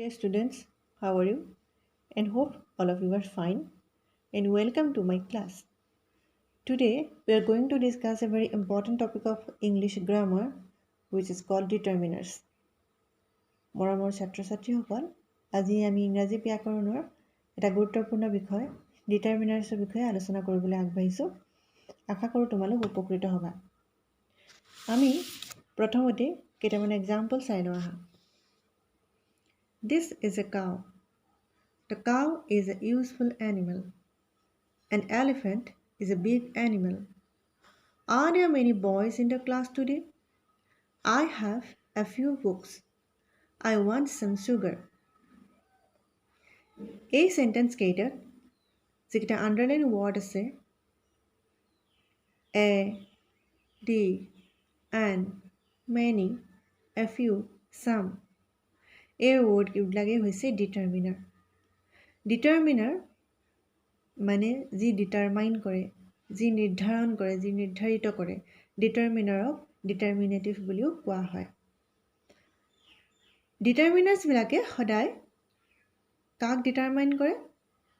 Dear students, how are you? And hope all of you are fine. And welcome to my class. Today we are going to discuss a very important topic of English grammar, which is called determiners. মৰমৰ ছাত্ৰ ছাত্ৰীসকল, আজি আমি ইংৰাজী ব্যাকৰণৰ এটা গুৰুত্বপূৰ্ণ বিষয় ডিটাৰমিনাৰ্ছৰ বিষয়ে আলোচনা কৰিবলৈ আগবাঢ়িছোঁ। আশা কৰোঁ তোমালোক উপকৃত হ'বা। আমি প্ৰথমতে কেইটামান এক্সাম্পল চাই লওঁ আহা। This is a cow. The cow is a useful animal. An elephant is a big animal. Are there many boys in the class today? I have a few books. I want some sugar. এই sentence কেইটাত যিকেইটা underline word আছে এ, দি, and, many, a few, চাম, এই ৱৰ্ডবিলাকেই হৈছে determiner. Determiner মানে যি determine কৰে, যি নিৰ্ধাৰণ কৰে, যি নিৰ্ধাৰিত কৰে, ডিটাৰমিনাৰক ডিটাৰমিনেটিভ বুলিও কোৱা হয়। ডিটাৰমিনাৰ্ছবিলাকে সদায় কাক ডিটাৰমাইন কৰে?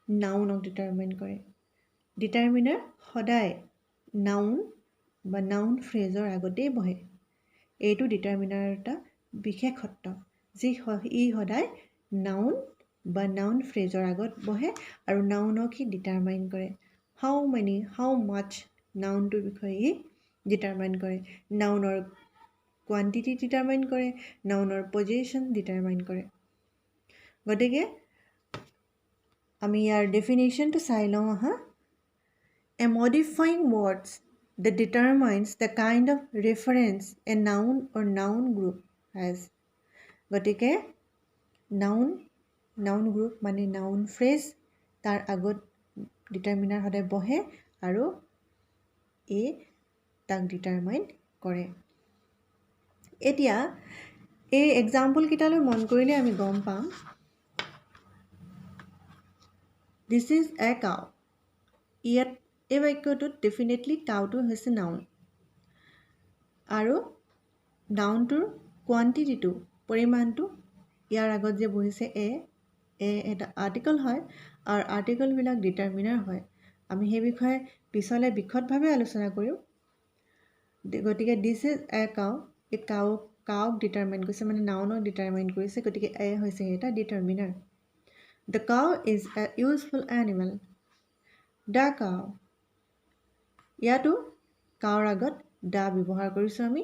নাউনক ডিটাৰমাইন কৰে। ডিটাৰমিনাৰ সদায় নাউন বা নাউন ফ্ৰেজৰ আগতেই বহে। এইটো ডিটাৰমিনাৰ এটা বিশেষত্ব, যি ই সদায় নাউন বা নাউন ফ্ৰেজৰ আগত বহে আৰু নাউনক সি ডিটাৰমাইন কৰে। হাউ মেনি, হাউ মাছ, নাউনটোৰ বিষয়ে ই ডিটাৰমাইন কৰে। নাউনৰ কোৱান্টিটি ডিটাৰমাইন কৰে, নাউনৰ পজিশ্যন ডিটাৰমাইন কৰে। গতিকে আমি ইয়াৰ ডেফিনেশ্যনটো চাই লওঁ আহা। A modifying words that determines the kind of reference a noun or noun group has. গতিকে নাউন গ্ৰুপ মানে নাউন ফ্ৰেজ, তাৰ আগত ডিটাৰমিনাৰ সদায় বহে আৰু তাক ডিটাৰমাইন কৰে। এতিয়া এই এক্সাম্পলকেইটালৈ মন কৰিলে আমি গম পাম। This is a cow. ইয়াত এই বাক্যটোত ডেফিনেটলি কাউটো হৈছে নাউন আৰু নাউনটোৰ কোৱান্টিটিটো, পৰিমাণটো ইয়াৰ আগত যে বহিছে এ এটা আৰ্টিকল হয় আৰু আৰ্টিকলবিলাক ডিটাৰমিনাৰ হয়। আমি সেই বিষয়ে পিছলৈ বিশদভাৱে আলোচনা কৰিম। গতিকে দিছ ইজ এ কাউ, এই কাউক ডিটাৰমাইন কৰিছে মানে নাউনক ডিটাৰমাইন কৰিছে, গতিকে এ হৈছে এটা determiner. The cow is a useful animal. The cow, ইয়াতো কাউৰ আগত দা ব্যৱহাৰ কৰিছোঁ আমি।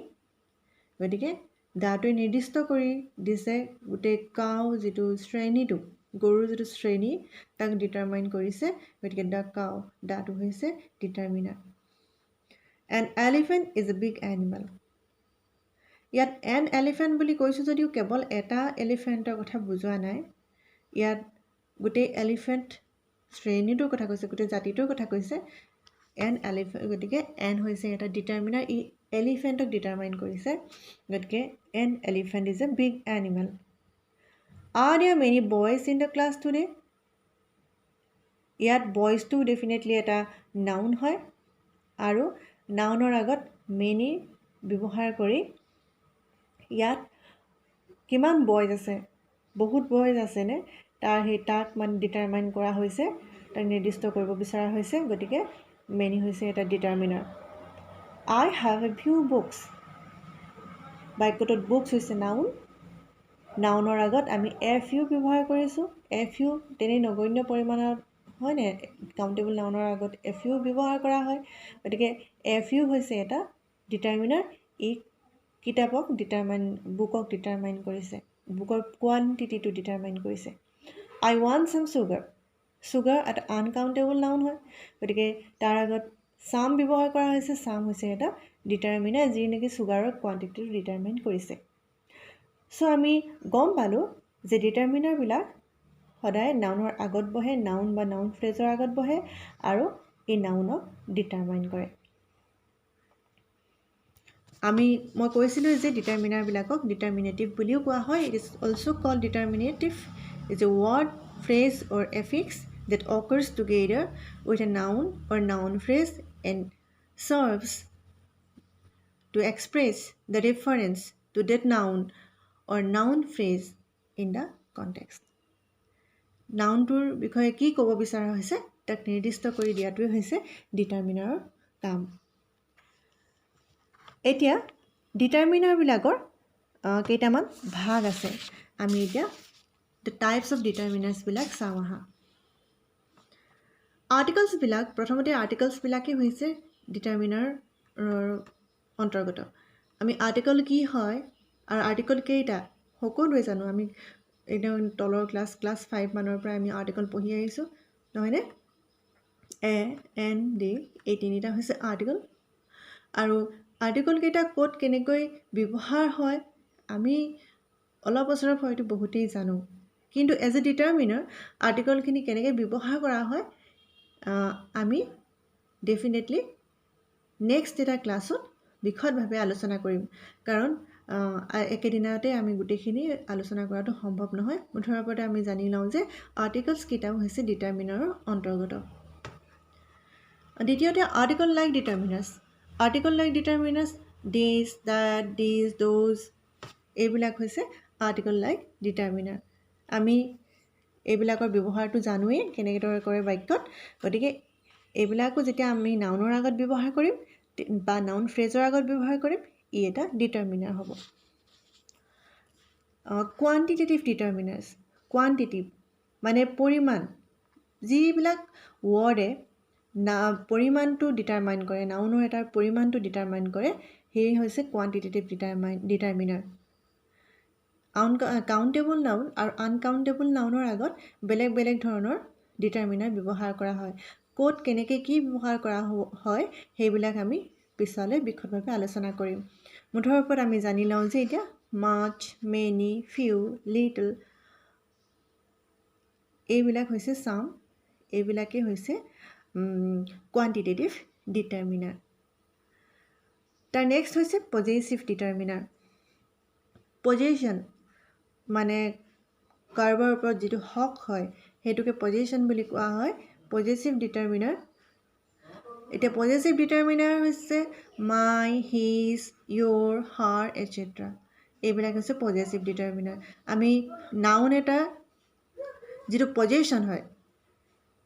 গতিকে দাটোৱে নিৰ্দিষ্ট কৰি দিছে গোটেই কাউ যিটো শ্ৰেণীটো, গৰুৰ যিটো শ্ৰেণী তাক ডিটাৰমাইন কৰিছে। গতিকে দ্য কাউ, দাটো হৈছে determiner. N elephant is a big animal. ইয়াত এন এলিফেণ্ট বুলি কৈছোঁ যদিও কেৱল এটা এলিফেণ্টৰ কথা বুজোৱা নাই, ইয়াত গোটেই এলিফেণ্ট শ্ৰেণীটোৰ কথা কৈছে, গোটেই জাতিটোৰ কথা কৈছে। এন এলিফেণ্ট, গতিকে এন হৈছে এটা ডিটাৰমিনাৰ, ই এলিফেণ্টক ডিটাৰমাইন কৰিছে। গতিকে an elephant is a big animal. Are there many boys in the class today? ইয়াত বয়জটো ডেফিনেটলি এটা নাউন হয় আৰু নাউনৰ আগত মেনি ব্যৱহাৰ কৰি ইয়াত কিমান বয়জ আছে, বহুত বয়জ আছেনে তাক মানে ডিটাৰমাইন কৰা হৈছে, তাক নিৰ্দিষ্ট কৰিব বিচৰা হৈছে। গতিকে মেনি হৈছে এটা determiner. I have a few books. বাক্যটোত বুকছ হৈছে নাউন, নাউনৰ আগত আমি এ ফিউ ব্যৱহাৰ কৰিছোঁ। এ ফিউ তেনেই নগণ্য পৰিমাণৰ হয়নে, কাউণ্টেবল নাউনৰ আগত এ ফিউ ব্যৱহাৰ কৰা হয়। গতিকে এ ফিউ হৈছে এটা ডিটাৰমিনাৰ, ই কিতাপক বুকক ডিটাৰমাইন কৰিছে, বুকৰ কোৱান্টিটিটো ডিটাৰমাইন কৰিছে। আই ৱান্ট চাম চুগাৰ। চুগাৰ এটা আনকাউণ্টেবল নাউন হয়, গতিকে তাৰ আগত চাম ব্যৱহাৰ কৰা হৈছে। চাম হৈছে এটা ডিটাৰমিনাৰ, যি নেকি চুগাৰৰ কোৱান্টিটিটো ডিটাৰমাইন কৰিছে। চ' আমি গম পালোঁ যে ডিটাৰমিনাৰবিলাক সদায় নাউনৰ আগত বহে, নাউন বা নাউন ফ্ৰেজৰ আগত বহে আৰু এই নাউনক ডিটাৰমাইন কৰে। মই কৈছিলোঁ যে ডিটাৰমিনাৰবিলাকক ডিটাৰমিনেটিভ বুলিও কোৱা হয়। It is also' called determinative is a word, phrase or affix that occurs together with a noun or noun phrase and serves to express the reference to that noun or noun phrase in the context নাউনটোৰ বিষয়ে কি ক'ব বিচৰা হৈছে তাক নিৰ্দিষ্ট কৰি দিয়াটোৱে হৈছে ডিটাৰমিনাৰৰ কাম এতিয়া ডিটাৰমিনাৰবিলাকৰ কেইটামান ভাগ আছে আমি এতিয়া দ্য টাইপছ অফ ডিটাৰমিনাৰ্ছবিলাক চাওঁ আহা আৰ্টিকলছবিলাক প্ৰথমতে আৰ্টিকলছবিলাকেই হৈছে ডিটাৰমিনাৰৰ অন্তৰ্গত আমি আৰ্টিকল কি হয় আৰু আৰ্টিকল কেইটা সকলোৱে জানো আমি একদম তলৰ ক্লাছ 5 মানৰ পৰা আমি আৰ্টিকল পঢ়ি আহিছোঁ নহয়নে এ এন ডি এই তিনিটা হৈছে আৰ্টিকল আৰু আৰ্টিকল কেইটা ক'ত কেনেকৈ ব্যৱহাৰ হয় আমি অলপ বছৰৰ হয়তো বহুতেই জানো কিন্তু এজ এ ডিটাৰমিনাৰ আৰ্টিকলখিনি কেনেকৈ ব্যৱহাৰ কৰা হয় আমি ডেফিনেটলি নেক্সট এটা ক্লাছত বিশদভাৱে আলোচনা কৰিম কাৰণ একেদিনতে আমি গোটেইখিনি আলোচনা কৰাটো সম্ভৱ নহয় মুঠৰ ওপৰতে আমি জানি লওঁ যে আৰ্টিকলছ কেইটাও হৈছে ডিটাৰমিনাৰৰ অন্তৰ্গত দ্বিতীয়তে article like determiners this that this those এইবিলাক হৈছে আৰ্টিকল লাইক ডিটাৰমিনাৰ আমি এইবিলাকৰ ব্যৱহাৰটো জানোৱেই কেনেদৰে কৰে বাক্যত গতিকে এইবিলাকো যেতিয়া আমি নাউনৰ আগত ব্যৱহাৰ কৰিম বা নাউন ফ্ৰেজৰ আগত ব্যৱহাৰ কৰিম ই এটা ডিটাৰমিনাৰ হ'ব কোৱান্টিটেটিভ ডিটাৰমিনাৰ্ছ কোৱান্টিটিভ মানে পৰিমাণ যিবিলাক ৱৰ্ডে পৰিমাণটো ডিটাৰমাইন কৰে নাউনৰ এটাৰ পৰিমাণটো ডিটাৰমাইন কৰে সেয়ে হৈছে কোৱান্টিটেটিভ ডিটাৰমিনাৰ কাউণ্টেবল নাউন আৰু আনকাউণ্টেবল নাউনৰ আগত বেলেগ বেলেগ ধৰণৰ ডিটাৰমিনাৰ ব্যৱহাৰ কৰা হয় ক'ত কেনেকৈ কি ব্যৱহাৰ কৰা হয় সেইবিলাক আমি পিছলৈ বিশদভাৱে আলোচনা কৰিম মুঠৰ ওপৰত আমি জানি লওঁ যে এতিয়া মাছ মেনি ফিউ লিটল এইবিলাক হৈছে চাম এইবিলাকেই হৈছে কোৱান্টিটেটিভ ডিটাৰমিনাৰ তাৰ নেক্সট হৈছে পজেচিভ ডিটাৰমিনাৰ পজেশ্যন মানে কাৰোবাৰ ওপৰত যিটো হক হয় সেইটোকে পজেশ্যন বুলি কোৱা হয় পজেচিভ ডিটাৰমিনাৰ এতিয়া পজেচিভ ডিটাৰমিনাৰ হৈছে মাই হিজ ইয়'ৰ হাৰ এটচেট্ৰা এইবিলাক হৈছে পজেচিভ ডিটাৰমিনাৰ আমি নাউন এটা যিটো পজেশ্যন হয়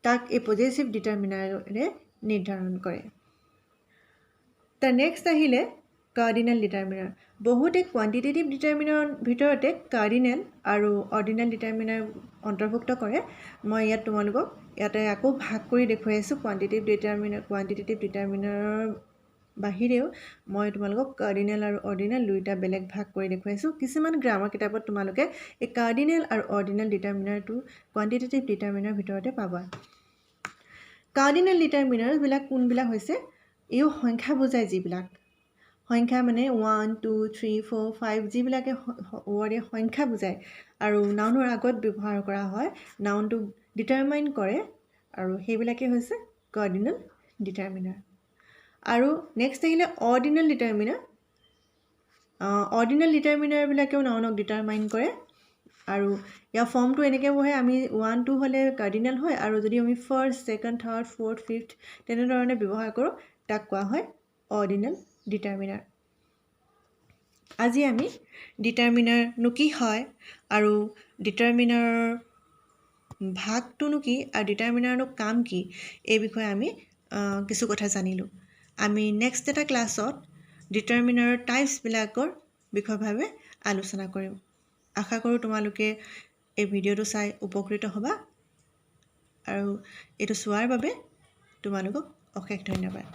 তাক এই পজেচিভ ডিটাৰমিনাৰে নিৰ্ধাৰণ কৰে তাৰ নেক্সট আহিলে কাৰ্ডিনেল ডিটাৰমিনাৰ বহুতে কোৱান্টিটেটিভ ডিটাৰমিনাৰৰ ভিতৰতে কাৰ্ডিনেল আৰু অৰ্ডিনেল ডিটাৰমিনাৰ অন্তৰ্ভুক্ত কৰে মই ইয়াত তোমালোকক ইয়াতে আকৌ ভাগ কৰি দেখুৱাইছোঁ কোৱান্টিটেটিভ ডিটাৰমিনাৰৰ বাহিৰেও মই তোমালোকক কাৰ্ডিনেল আৰু অৰ্ডিনেল দুইটা বেলেগ ভাগ কৰি দেখুৱাইছোঁ কিছুমান গ্ৰামাৰ কিতাপত তোমালোকে এই কাৰ্ডিনেল আৰু অৰ্ডিনেল ডিটাৰমিনাৰটো কোৱান্টিটেটিভ ডিটাৰমিনাৰৰ ভিতৰতে পাবা কাৰ্ডিনেল ডিটাৰমিনাৰবিলাক কোনবিলাক হৈছে এই সংখ্যা বুজায় যিবিলাক সংখ্যা মানে 1 2 3 4 5 যিবিলাকে ৱৰ্ডে সংখ্যা বুজায় আৰু নাউনৰ আগত ব্যৱহাৰ কৰা হয় নাউনটো ডিটাৰমাইন কৰে আৰু সেইবিলাকে হৈছে কাৰ্ডিনেল ডিটাৰমিনাৰ আৰু নেক্সট আহিলে অৰ্ডিনেল ডিটাৰমিনাৰবিলাকেও নাউনক ডিটাৰমাইন কৰে আৰু ইয়াৰ ফৰ্মটো এনেকৈ বহে আমি 1 2 হ'লে কাৰ্ডিনেল হয় আৰু যদি আমি first second third fourth fifth তেনেধৰণে ব্যৱহাৰ কৰোঁ তাক কোৱা হয় অৰ্ডিনেল ডিটাৰমিনাৰ আজি আমি ডিটাৰমিনাৰনো কি হয় আৰু ডিটাৰমিনাৰৰ ভাগটোনো কি আৰু ডিটাৰমিনাৰনো কাম কি এই বিষয়ে আমি কিছু কথা জানিলোঁ আমি নেক্সট এটা ক্লাছত ডিটাৰমিনাৰৰ টাইপছবিলাকৰ বিষয়ভাৱে আলোচনা কৰিম আশা কৰোঁ তোমালোকে এই ভিডিঅ'টো চাই উপকৃত হ'বা আৰু এইটো চোৱাৰ বাবে তোমালোকক অশেষ ধন্যবাদ